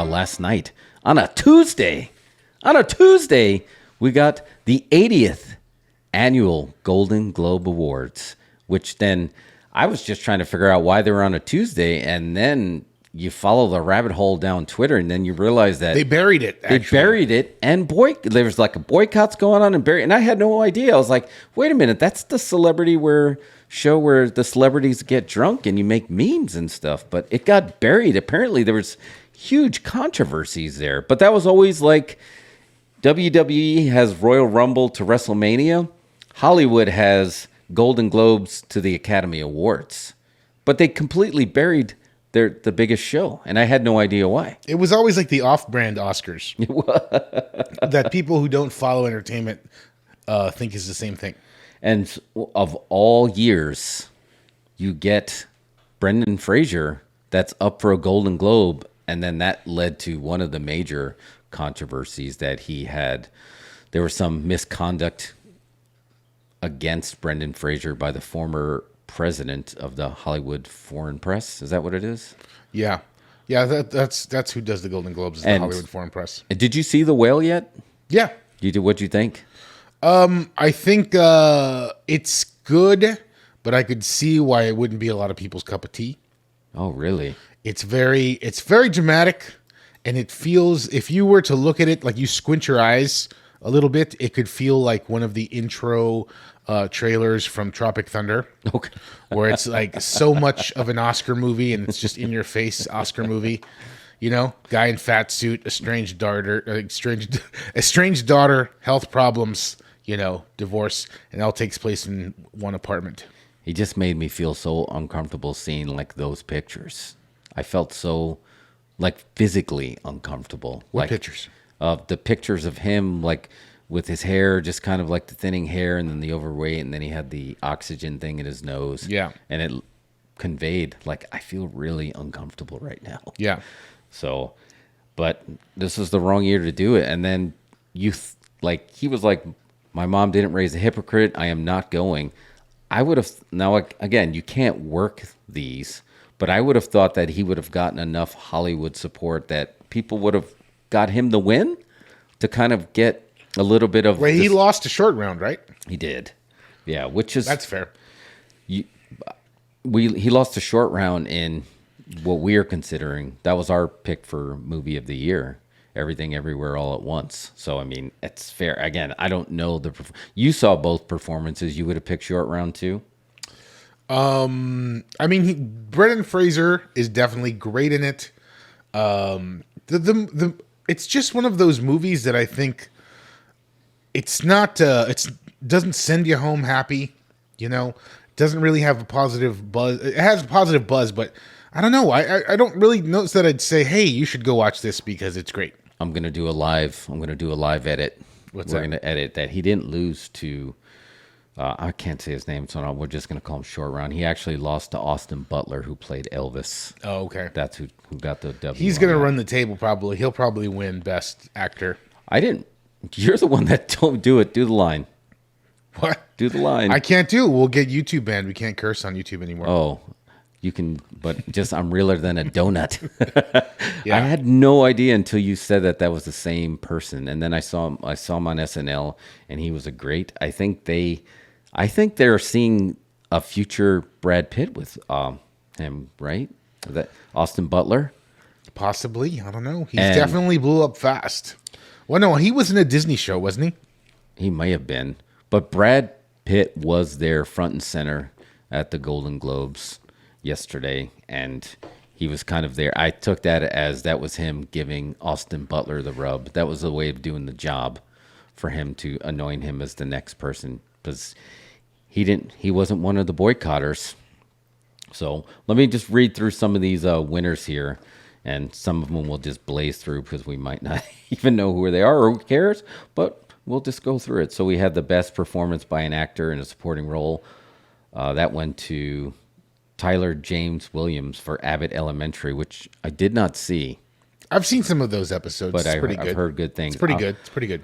last night on a Tuesday. We got the 80th annual Golden Globe Awards, which then I was just trying to figure out why they were on a Tuesday, and then you follow the rabbit hole down Twitter, and then you realize that they buried it. Actually. They buried it, and there was like a boycotts going on, and I had no idea. I was like, wait a minute, that's the celebrity show where the celebrities get drunk and you make memes and stuff, but it got buried. Apparently, there was huge controversies there, but that was always like WWE has Royal Rumble to WrestleMania. Hollywood has Golden Globes to the Academy Awards, but they completely buried the biggest show, and I had no idea why. It was always like the off-brand Oscars that people who don't follow entertainment think is the same thing. And of all years, you get Brendan Fraser that's up for a Golden Globe, and then that led to one of the major controversies that he had. There was some misconduct against Brendan Fraser by the former president of the Hollywood Foreign Press. Is that what it is? Yeah. That's who does the Golden Globes, is the Hollywood Foreign Press. Did you see The Whale yet? Yeah. What'd you think? I think it's good, but I could see why it wouldn't be a lot of people's cup of tea. Oh, really? It's very dramatic, and it feels, if you were to look at it, like you squint your eyes a little bit, it could feel like one of the intro trailers from Tropic Thunder. Okay. Where it's like so much of an Oscar movie, and it's just in your face Oscar movie. You know, guy in fat suit, estranged daughter, health problems, divorce, and it all takes place in one apartment. He just made me feel so uncomfortable seeing like those pictures. I felt so like physically uncomfortable. What pictures? The pictures of him like with his hair, just kind of like the thinning hair, and then the overweight, and then he had the oxygen thing in his nose. Yeah. And it conveyed like, I feel really uncomfortable right now. Yeah. So, but this was the wrong year to do it. And then he was like, my mom didn't raise a hypocrite. I am not going. I would have, now again, you can't work these, but I would have thought that he would have gotten enough Hollywood support that people would have got him the win to kind of get a little bit of. Well, he lost a short round, right? He did. Yeah, which is. That's fair. He lost a short round in what we are considering. That was our pick for movie of the year. Everything Everywhere All at Once. So, I mean, it's fair. Again, I don't know you saw both performances. You would have picked short round too? I mean, Brendan Fraser is definitely great in it. It's just one of those movies that I think it's not. It doesn't send you home happy. Doesn't really have a positive buzz. It has a positive buzz, but I don't know. I don't really notice that I'd say, hey, you should go watch this because it's great. I'm gonna do a live edit. We're gonna edit that. He didn't lose to. I can't say his name, so we're just gonna call him Short Round. He actually lost to Austin Butler, who played Elvis. Oh, okay. That's who got the W. He's gonna run the table probably. He'll probably win Best Actor. I didn't. You're the one that told me do it. Do the line. What? Do the line. I can't do it. We'll get YouTube banned. We can't curse on YouTube anymore. Oh, you can, but just I'm realer than a donut. Yeah. I had no idea until you said that was the same person, and then I saw him on SNL, and he was a great. I think they're seeing a future Brad Pitt with him, right? Is that Austin Butler? Possibly. I don't know. He definitely blew up fast. Well, no, he was in a Disney show, wasn't he? He may have been. But Brad Pitt was there front and center at the Golden Globes yesterday, and he was kind of there. I took that as that was him giving Austin Butler the rub. That was a way of doing the job for him to anoint him as the next person, because he wasn't one of the boycotters. So let me just read through some of these winners here, and some of them we'll just blaze through because we might not even know who they are or who cares, but we'll just go through it. So we had the best performance by an actor in a supporting role. That went to Tyler James Williams for Abbott Elementary, which I did not see. I've seen some of those episodes. But I've heard good things. It's pretty good. It's pretty good.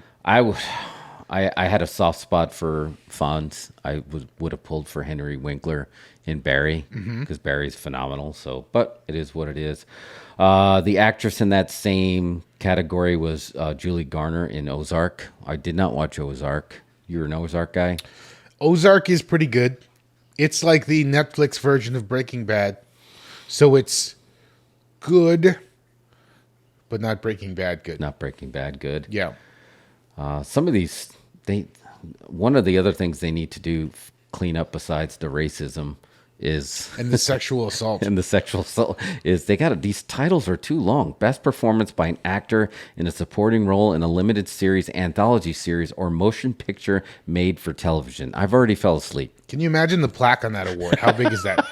I had a soft spot for Fonz. I would have pulled for Henry Winkler in Barry because Barry's phenomenal. So, but it is what it is. The actress in that same category was Julie Garner in Ozark. I did not watch Ozark. You're an Ozark guy? Ozark is pretty good. It's like the Netflix version of Breaking Bad. So it's good, but not Breaking Bad good. Not Breaking Bad good. Yeah. Some of these, one of the other things they need to do clean up besides the racism is And the sexual assault. and the sexual assault is these titles are too long. Best performance by an actor in a supporting role in a limited series, anthology series, or motion picture made for television. I've already fell asleep. Can you imagine the plaque on that award? How big is that?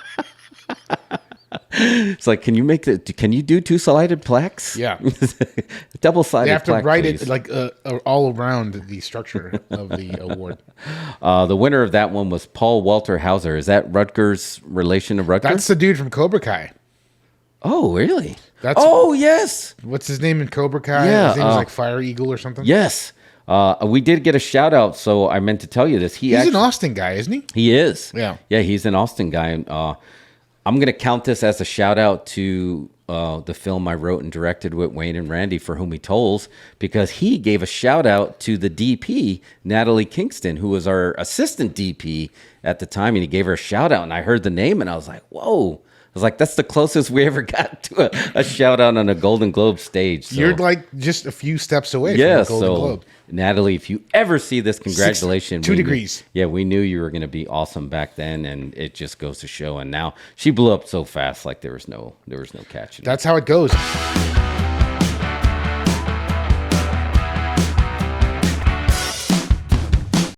It's like, can you do two-sided plaques? Yeah. Double-sided They have to plaque, write please. it like all around the structure of the award. The winner of that one was Paul Walter Hauser. Is that Rutgers relation to Rutgers? That's the dude from Cobra Kai. Oh, really? That's- Oh, yes. What's his name in Cobra Kai? Yeah, His name is like Fire Eagle or something. Yes. We did get a shout out, so I meant to tell you this. He's an Austin guy, isn't he? He is. Yeah. Yeah, he's an Austin guy. I'm going to count this as a shout out to the film I wrote and directed with Wayne and Randy, For Whom He Tolls, because he gave a shout out to the DP, Natalie Kingston, who was our assistant DP at the time, and he gave her a shout out, and I heard the name, and I was like, whoa. I was like, that's the closest we ever got to a shout out on a Golden Globe stage. So. You're like just a few steps away Yeah, from the Golden so Globe. Natalie, if you ever see this, congratulations. 2 degrees. Yeah, we knew you were going to be awesome back then, and it just goes to show. And now she blew up so fast, like there was no catching. That's how it goes.